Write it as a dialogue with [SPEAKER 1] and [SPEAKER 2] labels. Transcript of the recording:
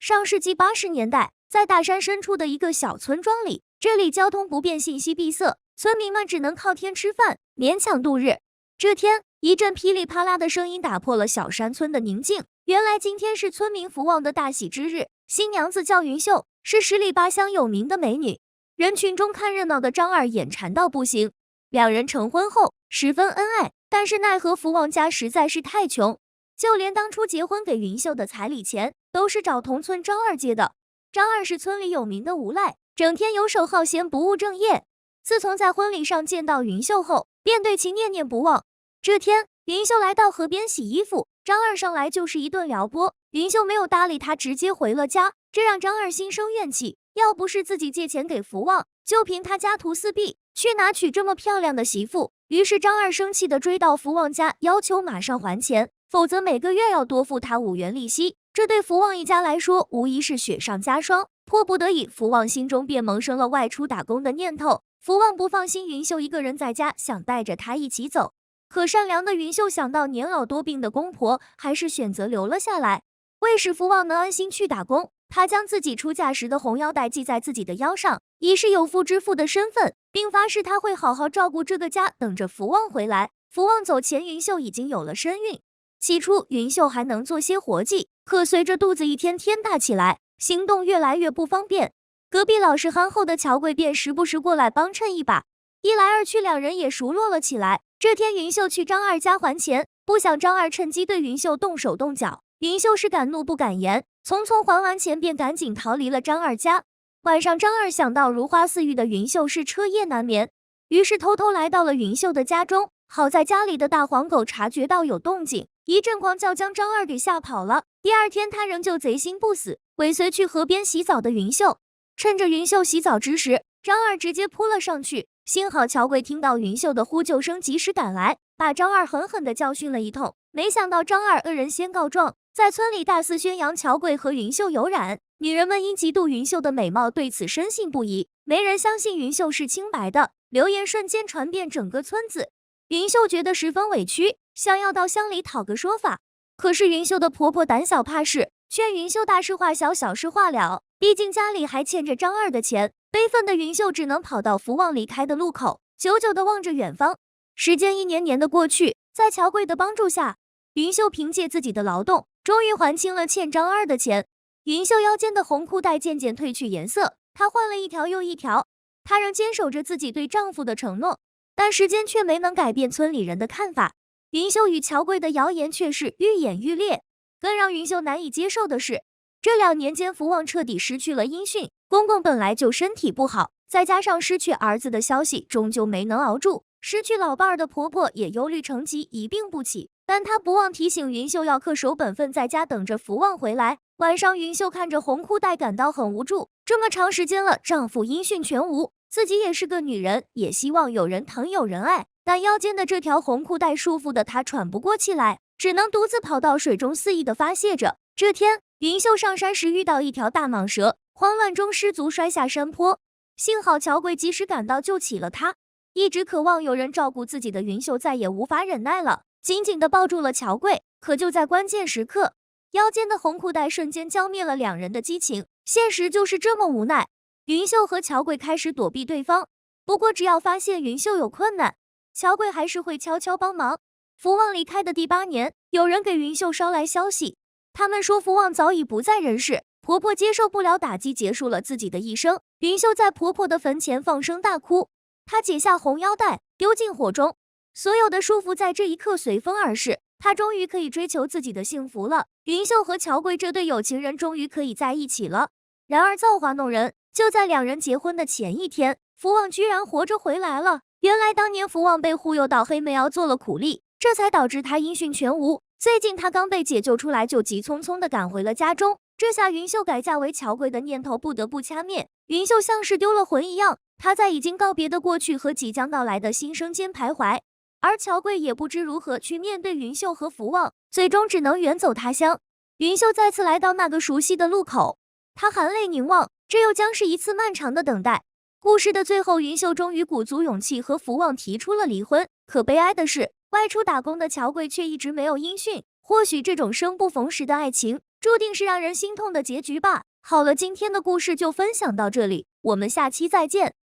[SPEAKER 1] 上世纪80年代，在大山深处的一个小村庄里，这里交通不便，信息闭塞，村民们只能靠天吃饭，勉强度日。这天，一阵噼里啪啦的声音打破了小山村的宁静。原来今天是村民福旺的大喜之日，新娘子叫云秀，是十里八乡有名的美女。人群中看热闹的张二眼馋到不行，两人成婚后十分恩爱，但是奈何福旺家实在是太穷，就连当初结婚给云秀的彩礼钱都是找同村张二借的。张二是村里有名的无赖，整天游手好闲，不务正业。自从在婚礼上见到云秀后，便对其念念不忘。这天，云秀来到河边洗衣服，张二上来就是一顿撩拨，云秀没有搭理他，直接回了家，这让张二心生怨气。要不是自己借钱给福旺，就凭他家徒四壁，去哪娶这么漂亮的媳妇？于是张二生气地追到福旺家，要求马上还钱，否则每个月要多付他5元利息。这对福旺一家来说无疑是雪上加霜，迫不得已，福旺心中便萌生了外出打工的念头。福旺不放心云秀一个人在家，想带着她一起走。可善良的云秀想到年老多病的公婆，还是选择留了下来。为使福旺能安心去打工，她将自己出嫁时的红腰带系在自己的腰上，以示有妇之夫的身份，并发誓她会好好照顾这个家，等着福旺回来。福旺走前，云秀已经有了身孕。起初云秀还能做些活计，可随着肚子一天天大起来，行动越来越不方便。隔壁老实憨厚的乔贵便时不时过来帮衬一把，一来二去，两人也熟络了起来。这天云秀去张二家还钱，不想张二趁机对云秀动手动脚，云秀是敢怒不敢言，匆匆还完钱便赶紧逃离了张二家。晚上张二想到如花似玉的云秀是彻夜难眠，于是偷偷来到了云秀的家中。好在家里的大黄狗察觉到有动静，一阵狂叫将张二给吓跑了。第二天他仍旧贼心不死，尾随去河边洗澡的云秀。趁着云秀洗澡之时，张二直接扑了上去，幸好乔贵听到云秀的呼救声，及时赶来，把张二狠狠地教训了一通。没想到张二恶人先告状，在村里大肆宣扬乔贵和云秀有染，女人们因嫉妒云秀的美貌，对此深信不疑，没人相信云秀是清白的。流言瞬间传遍整个村子，云秀觉得十分委屈，想要到乡里讨个说法。可是云秀的婆婆胆小怕事，劝云秀大事化小，小事化了，毕竟家里还欠着张二的钱。悲愤的云秀只能跑到福旺离开的路口，久久地望着远方。时间一年年的过去，在乔贵的帮助下，云秀凭借自己的劳动，终于还清了欠张二的钱。云秀腰间的红裤带渐渐褪去颜色，她换了一条又一条。她仍坚守着自己对丈夫的承诺，但时间却没能改变村里人的看法。云秀与乔贵的谣言却是愈演愈烈。更让云秀难以接受的是，这2年间福旺彻底失去了音讯，公公本来就身体不好，再加上失去儿子的消息，终究没能熬住。失去老伴儿的婆婆也忧虑成疾，一病不起。但她不忘提醒云秀要恪守本分，在家等着福旺回来。晚上云秀看着红裤带感到很无助，这么长时间了，丈夫音讯全无，自己也是个女人，也希望有人疼有人爱，但腰间的这条红裤带束缚的她喘不过气来，只能独自跑到水中肆意地发泄着。这天云秀上山时遇到一条大蟒蛇，慌乱中失足摔下山坡，幸好乔贵及时赶到救起了她。一直渴望有人照顾自己的云秀再也无法忍耐了，紧紧地抱住了乔贵。可就在关键时刻，腰间的红裤带瞬间浇灭了两人的激情。现实就是这么无奈，云秀和乔贵开始躲避对方，不过只要发现云秀有困难，乔贵还是会悄悄帮忙。福旺离开的第8年，有人给云秀捎来消息，他们说福旺早已不在人世，婆婆接受不了打击，结束了自己的一生。云秀在婆婆的坟前放声大哭，她解下红腰带丢进火中，所有的束缚在这一刻随风而逝，她终于可以追求自己的幸福了。云秀和乔贵这对有情人终于可以在一起了。然而造化弄人，就在2人结婚的前一天，福旺居然活着回来了。原来当年福旺被忽悠到黑煤窑做了苦力，这才导致他音讯全无。最近他刚被解救出来，就急匆匆地赶回了家中。这下云秀改嫁为乔贵的念头不得不掐灭。云秀像是丢了魂一样，她在已经告别的过去和即将到来的新生间徘徊，而乔贵也不知如何去面对云秀和福旺，最终只能远走他乡。云秀再次来到那个熟悉的路口，她含泪凝望，这又将是一次漫长的等待。故事的最后，云秀终于鼓足勇气和福旺提出了离婚。可悲哀的是，外出打工的乔贵却一直没有音讯。或许这种生不逢时的爱情，注定是让人心痛的结局吧。好了，今天的故事就分享到这里，我们下期再见。